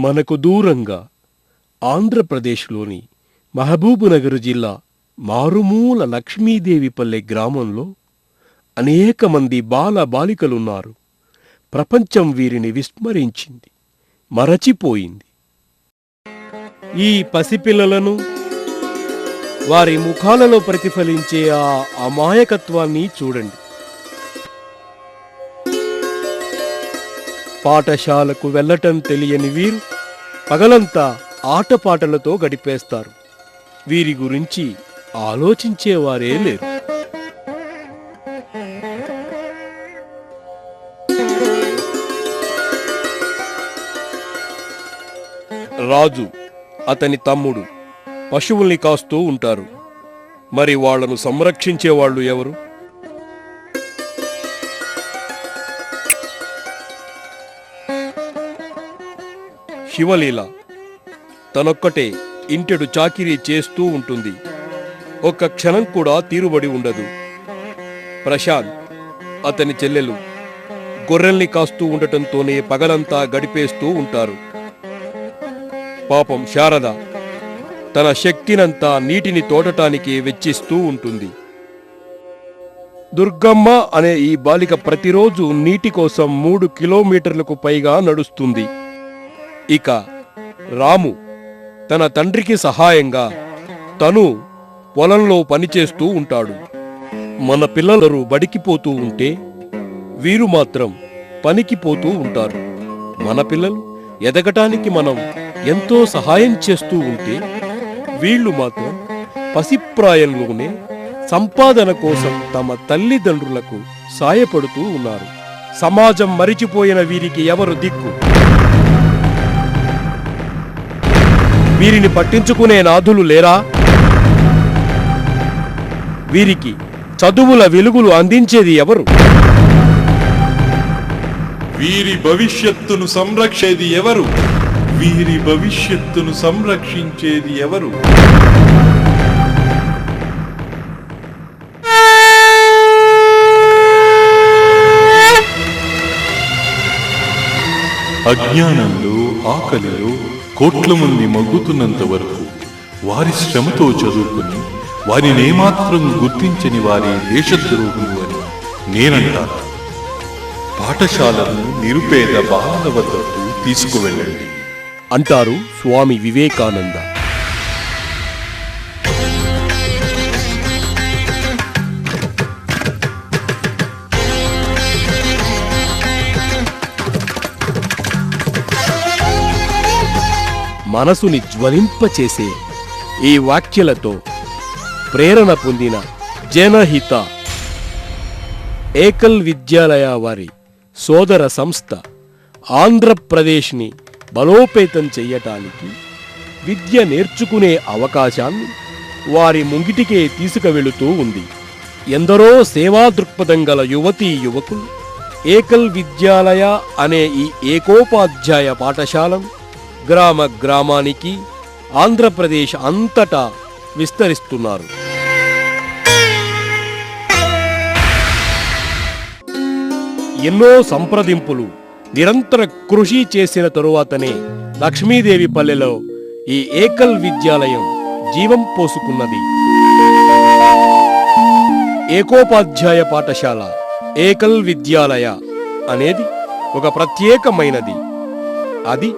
మనకు దూరంగా ఆంధ్రప్రదేశ్లోని మహబూబునగర్ జిల్లా మారుమూల లక్ష్మీదేవిపల్లె గ్రామంలో అనేక మంది బాల బాలికలున్నారు. ప్రపంచం వీరిని విస్మరించింది, మరచిపోయింది. ఈ పసిపిల్లలను, వారి ముఖాలలో ప్రతిఫలించే ఆ అమాయకత్వాన్ని చూడండి. పాఠశాలకు వెళ్ళటం తెలియని వీరు పగలంతా ఆటపాటలతో గడిపేస్తారు. వీరి గురించి ఆలోచించేవారే లేరు. రాజు, అతని తమ్ముడు పశువుల్ని కాస్తూ ఉంటారు. మరి వాళ్లను సంరక్షించేవాళ్లు ఎవరు? శివలీల తనొక్కటే ఇంటెడు చాకిరీ చేస్తూ ఉంటుంది. ఒక్క క్షణం కూడా తీరుబడి ఉండదు. ప్రశాంత్, అతని చెల్లెలు గొర్రెల్ని కాస్తూ ఉండటంతోనే పగలంతా గడిపేస్తూ ఉంటారు. పాపం శారద తన శక్తినంతా నీటిని తోడటానికి వెచ్చిస్తూ ఉంటుంది. దుర్గమ్మ అనే ఈ బాలిక ప్రతిరోజు నీటి కోసం 3 కిలోమీటర్లకు పైగా నడుస్తుంది. ఇక రాము తన తండ్రికి సహాయంగా తను పొలంలో పనిచేస్తూ ఉంటాడు. మన పిల్లలు బడికిపోతూ ఉంటే వీరు మాత్రం పనికిపోతూ ఉంటారు. మన పిల్లలు ఎదగటానికి మనం ఎంతో సహాయం చేస్తూ ఉంటే వీళ్ళు మాత్రం పసిప్రాయంలోనే సంపాదన కోసం తమ తల్లిదండ్రులకు సాయపడుతూ ఉన్నారు. సమాజం మరిచిపోయిన వీరికి ఎవరు దిక్కు? వీరిని పట్టించుకునే నాథులు లేరా? వీరికి చదువుల వెలుగులు అందించేది ఎవరు? వీరి భవిష్యత్తును సంరక్షేది ఎవరు? వీరి భవిష్యత్తును సంరక్షించేది ఎవరు? అజ్ఞానంలో, ఆకలిలో కోట్ల మంది మగ్గుతున్నంత వరకు వారి శ్రమతో చదువుకుని వారిని ఏమాత్రం గుర్తించని వారి దేశద్రోహులు అని నేనంటాను. పాఠశాలను నిరుపేద బాలల వద్దకు తీసుకువెళ్ళండి అంటారు స్వామి వివేకానంద. మనసుని జ్వలింపచేసే ఈ వాక్యలతో ప్రేరణ పొందిన జనహిత ఏకల్ విద్యాలయ వారి సోదర సంస్థ ఆంధ్రప్రదేశ్ని బలోపేతం చెయ్యటానికి విద్య నేర్చుకునే అవకాశాన్ని వారి ముంగిటికే తీసుకువెళుతూ ఉంది. ఎందరో సేవా దృక్పథం గల యువతీ యువకులు ఏకల్ విద్యాలయ అనే ఈ ఏకోపాధ్యాయ పాఠశాలను గ్రామ గ్రామానికి ఆంధ్రప్రదేశ్ అంతటా విస్తరిస్తున్నారు. ఎన్నో సంప్రదింపులు, నిరంతర కృషి చేసిన తరువాతనే లక్ష్మీదేవి పల్లెలో ఈ ఏకల్ విద్యాలయం జీవం పోసుకున్నది. ఏకోపాధ్యాయ పాఠశాల ఏకల్ విద్యాలయ అనేది ఒక ప్రత్యేకమైనది. అది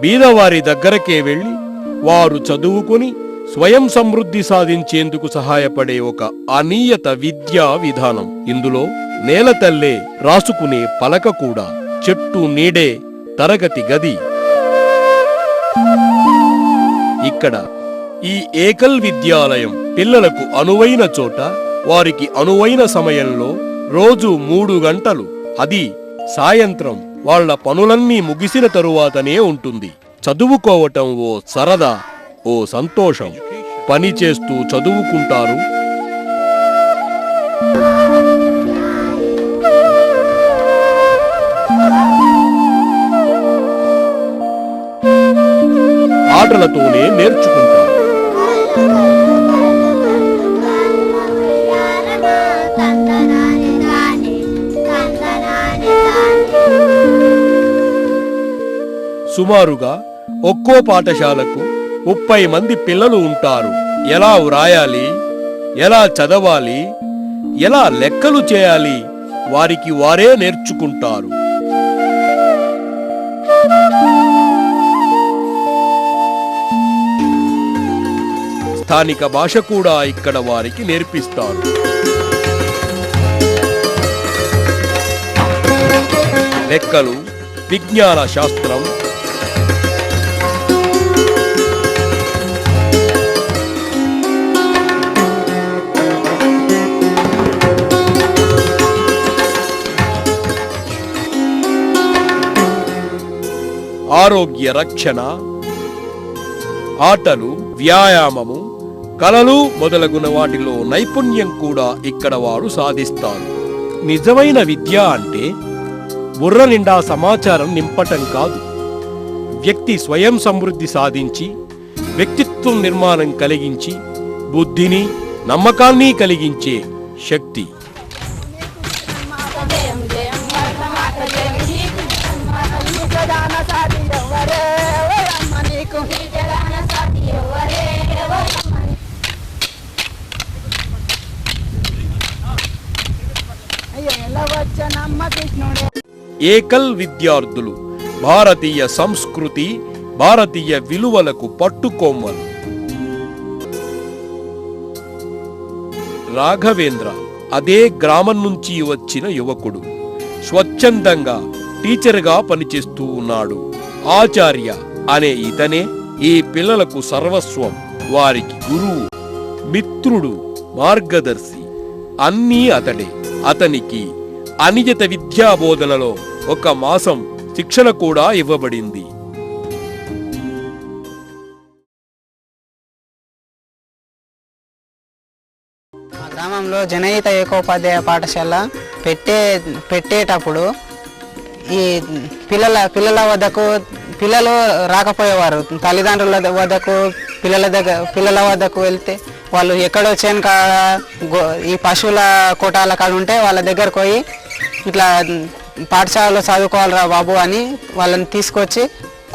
బీదవారి దగ్గరకే వెళ్ళి వారు చదువుకుని స్వయం సమృద్ధి సాధించేందుకు సహాయపడే ఒక అనియత విద్యా విధానం. ఇందులో నేలతల్లే రాసుకునే పలక కూడా, చెట్టు నీడే తరగతి గది. ఇక్కడ ఈ ఏకల్ విద్యాలయం పిల్లలకు అనువైన చోట, వారికి అనువైన సమయంలో రోజు 3 గంటలు, అది సాయంత్రం వాళ్ల పనులన్నీ ముగిసిన తరువాతనే ఉంటుంది. చదువుకోవటం ఓ సరదా, ఓ సంతోషం. పని చేస్తూ చదువుకుంటారు. ఆటలతోనే నేర్చుకుంటారు. సుమారుగా ఒక్కో పాఠశాలకు 30 మంది పిల్లలు ఉంటారు. ఎలా వ్రాయాలి, ఎలా చదవాలి, ఎలా లెక్కలు చేయాలి వారికి వారే నేర్చుకుంటారు. స్థానిక భాష కూడా ఇక్కడ వారికి నేర్పిస్తారు. లెక్కలు, విజ్ఞాన శాస్త్రం, ఆరోగ్య రక్షణ, ఆటలు, వ్యాయామము, కళలు మొదలగున వాటిలో నైపుణ్యం కూడా ఇక్కడ వారు సాధిస్తారు. నిజమైన విద్య అంటే బుర్ర నిండా సమాచారం నింపటం కాదు, వ్యక్తి స్వయం సమృద్ధి సాధించి వ్యక్తిత్వం నిర్మాణం కలిగించి బుద్ధిని, నమ్మకాన్ని కలిగించే శక్తి. ఏకల్ విద్యార్థులు భారతీయ సంస్కృతి, భారతీయ విలువలకు పట్టుకొమ్మలు. రాఘవేంద్ర అదే గ్రామం నుంచి వచ్చిన యువకుడు. స్వచ్ఛందంగా టీచర్గా పనిచేస్తూ ఉన్నాడు. ఆచార్య అనే ఇతనే ఈ పిల్లలకు సర్వస్వం, వారికి గురువు, మిత్రుడు, మార్గదర్శి అన్నీ అతడే. అతనికి అనియత విద్యా బోధనలో 1 మాసం శిక్షణ కూడా ఇవ్వబడింది. మా గ్రామంలో జనహిత ఏకోపాధ్యాయ పాఠశాల పెట్టేటప్పుడు ఈ పిల్లల వద్దకు పిల్లలు రాకపోయేవారు. తల్లిదండ్రుల వద్దకు పిల్లల వద్దకు వెళ్తే వాళ్ళు ఎక్కడో చేను కాడ ఈ పశువుల కోటాల కాడ ఉంటే వాళ్ళ దగ్గరకు పోయి ఇట్లా పాఠశాలలో చదువుకోవాలిరా బాబు అని వాళ్ళని తీసుకొచ్చి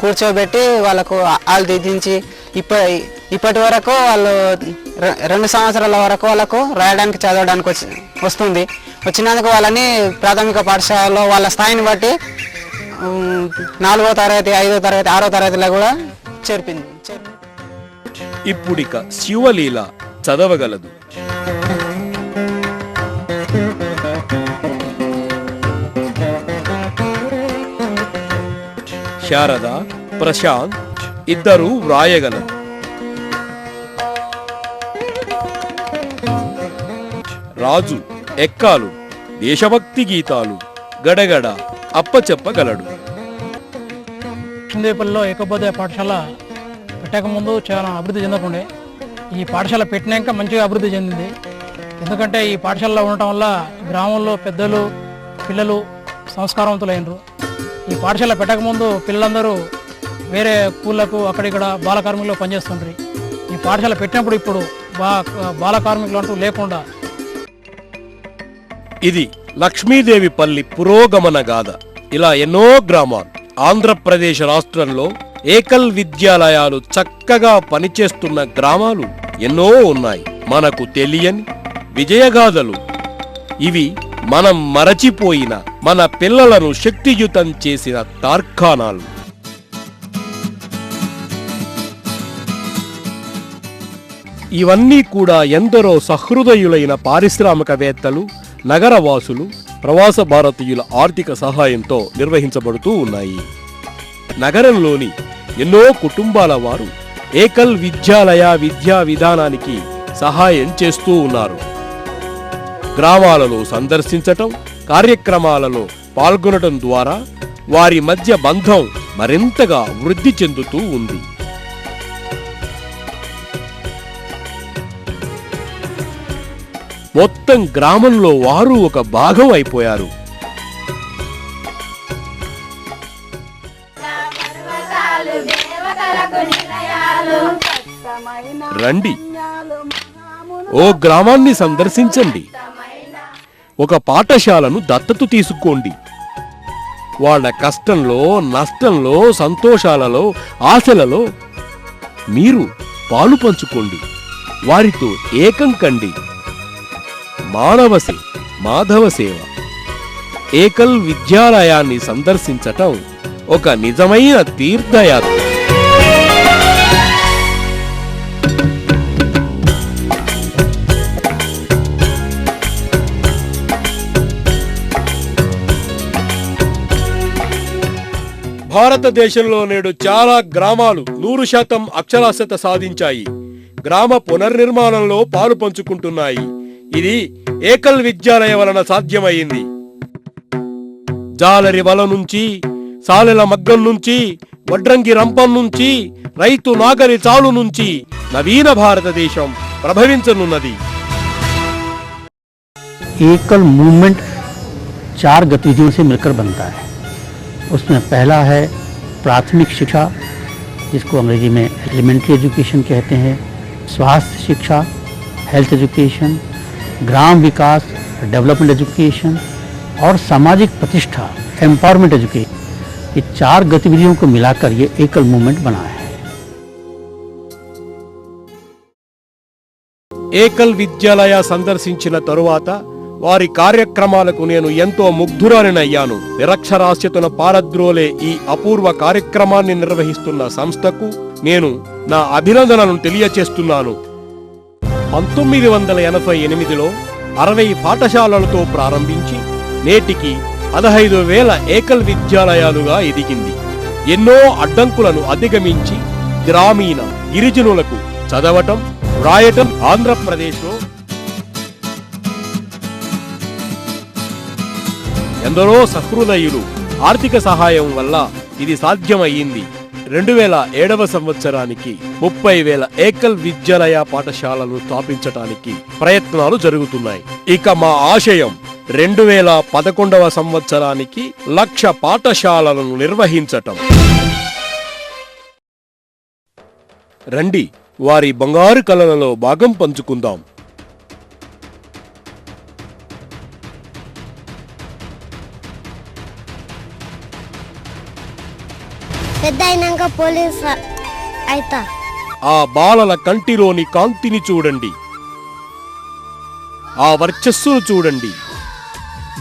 కూర్చోబెట్టి వాళ్ళకు ఆలు దిద్దించి ఇప్పటి వరకు వాళ్ళు 2 సంవత్సరాల వరకు వాళ్ళకు రాయడానికి చదవడానికి వస్తుంది. వచ్చినందుకు వాళ్ళని ప్రాథమిక పాఠశాలలో వాళ్ళ స్థాయిని బట్టి 4వ తరగతి, 5వ తరగతి, 6వ తరగతిలో కూడా చేర్పింది. ఇప్పుడిక శివలీల చదవగలదు. శారద, ప్రశాంత్ ఇద్దరూ వ్రాయగలరు. రాజు ఎక్కాలు, దేశభక్తి గీతాలు గడగడ అప్పచెప్పగలడు. లక్ష్మీదేవిపల్లిలో ఏకోపాధ్యాయ పాఠశాల పెట్టక ముందు చాలా అభివృద్ధి చెందకుండే ఈ పాఠశాల పెట్టినాక మంచిగా అభివృద్ధి చెందింది. ఎందుకంటే ఈ పాఠశాలలో ఉండటం వల్ల గ్రామంలో పెద్దలు, పిల్లలు సంస్కారవంతులైనరు. ఈ పాఠశాల పెట్టకముందు పిల్లలందరూ వేరే స్కూళ్ళకు అక్కడిక్కడ బాల కార్మికులు పనిచేస్తుంటారు. ఈ పాఠశాల పెట్టినప్పుడు ఇప్పుడు బాల కార్మికులు అంటూ లేకుండా. ఇది లక్ష్మీదేవిపల్లి పురోగమన గాథ. ఇలా ఎన్నో గ్రామాలు ఆంధ్రప్రదేశ్ రాష్ట్రంలో ఏకల్ విద్యాలయాలు చక్కగా పనిచేస్తున్న గ్రామాలు ఎన్నో ఉన్నాయి. మనకు తెలియని విజయగాథలు ఇవి. మనం మరచిపోయిన మన పిల్లలను శక్తియుతం చేసిన తార్కాణాలు. ఇవన్నీ కూడా ఎందరో సహృదయులైన పారిశ్రామికవేత్తలు, నగరవాసులు, ప్రవాస భారతీయుల ఆర్థిక సహాయంతో నిర్వహించబడుతూ ఉన్నాయి. నగరంలోని ఎన్నో కుటుంబాల వారు ఏకల్ విద్యాలయ విద్యా విధానానికి సహాయం చేస్తూ ఉన్నారు. గ్రామాలలో సందర్శించటం, కార్యక్రమాలలో పాల్గొనటం ద్వారా వారి మధ్య బంధం మరింతగా వృద్ధి చెందుతూ ఉంది. మొత్తం గ్రామంలో వారు ఒక భాగం అయిపోయారు. రండి, ఓ గ్రామాన్ని సందర్శించండి. ఒక పాఠశాలను దత్తత తీసుకోండి. వాళ్ళ కష్టంలో, నష్టంలో, సంతోషాలలో, ఆశలలో మీరు పాలు పంచుకోండి. వారితో ఏకం కండి. మాధవ సేవ ఏకల్ విద్యాలయాన్ని సందర్శించటం ఒక నిజమైన తీర్థయాత్ర. భారతదేశంలో నేడు చాలా గ్రామాలు 100% అక్షరాస్యత సాధించాయి. గ్రామ పునర్నిర్మాణంలో పాలు పంచుకుంటున్నాయి. ఇది ఏకల్ విద్యాలయ వలన సాధ్యమైంది. జాలరి వల నుంచి, సాలెల మగ్గం నుంచి, వడ్రంగి రంపం నుంచి, రైతు నాగరి చాలు నుంచి నవీన భారతదేశం ప్రభవించనున్నది. एकल मूवमेंट 4 गतिविधियों से मिलकर बनता है। उसमें पहला है प्राथमिक शिक्षा, जिसको अंग्रेजी में एलिमेंट्री एजुकेशन कहते हैं, स्वास्थ्य शिक्षा, हेल्थ एजुकेशन, ग्राम विकास, डेवलपमेंट एजुकेशन और सामाजिक प्रतिष्ठा, एम्पावरमेंट एजुकेशन। ये 4 गतिविधियों को मिलाकर ये एकल मूवमेंट बना है। ఏకల్ విద్యాలయ సందర్శించిన తరువాత వారి కార్యక్రమాలకు నేను ఎంతో ముగ్ధురాలినయ్యాను. నిరక్షరాస్యతను పారద్రోలే ఈ అపూర్వ కార్యక్రమాన్ని నిర్వహిస్తున్న సంస్థకు నేను నా అభినందనలను తెలియచేస్తున్నాను. 1988లో 60 పాఠశాలలతో ప్రారంభించి నేటికి 15,000 ఏకల్ విద్యాలయాలుగా ఎదిగింది. ఎన్నో అడ్డంకులను అధిగమించి గ్రామీణ గిరిజనులకు చదవటం, వ్రాయటం ఆంధ్రప్రదేశ్లో ఎందరో సహృదయులు ఆర్థిక సహాయం వల్ల ఇది సాధ్యమయ్యింది. 2007వ సంవత్సరానికి 30,000 ఏకల్ విద్యాలయ పాఠశాలలు స్థాపించటానికి ప్రయత్నాలు జరుగుతున్నాయి. ఇక మా ఆశయం 2011వ సంవత్సరానికి 1,00,000 పాఠశాలలను నిర్వహించటం. రండి, వారి బంగారు కలలలో భాగం పంచుకుందాం. పెద్ద అయినాక పోలీస్ అయితా. ఆ బాలల కంటిలోని కాంతిని చూడండి, ఆ వర్చస్సును చూడండి,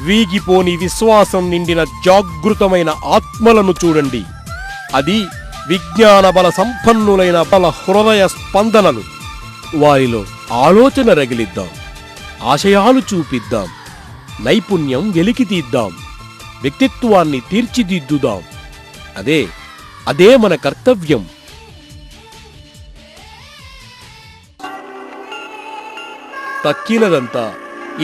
వీగిపోని విశ్వాసం నిండిన జాగృతమైన ఆత్మలను చూడండి. అది విజ్ఞాన బల సంపన్నులైన బల హృదయ స్పందనలు. వారిలో ఆలోచన రగిలిద్దాం, ఆశయాలు చూపిద్దాం, నైపుణ్యం వెలికితీద్దాం, వ్యక్తిత్వాన్ని తీర్చిదిద్దుదాం. అదే మన కర్తవ్యం. తక్కినదంతా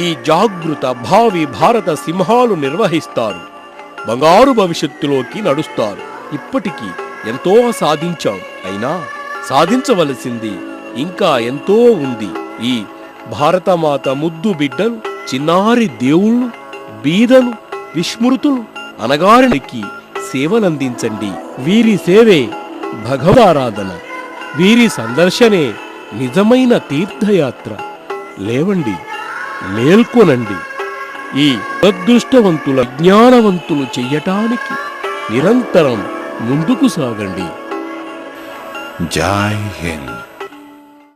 ఈ జాగృత భావి భారత సింహాలు నిర్వహిస్తారు. బంగారు భవిష్యత్తులోకి నడుస్తారు. ఇప్పటికీ ఎంతో సాధించాం, అయినా సాధించవలసింది ఇంకా ఎంతో ఉంది. ఈ భారతమాత ముద్దు బిడ్డలు, చిన్నారి దేవుళ్ళు, బీదలు, విస్మృతులు, అనగారికి సేవలందించండి. వీరి సేవే భగవదారాధన, వీరి సందర్శనే నిజమైన తీర్థయాత్ర. లేవండి, మేల్కొనండి. ఈ అదృష్టవంతుల జ్ఞానవంతులు చెయ్యటానికి నిరంతరం ముందుకు సాగండి. జై హింద్.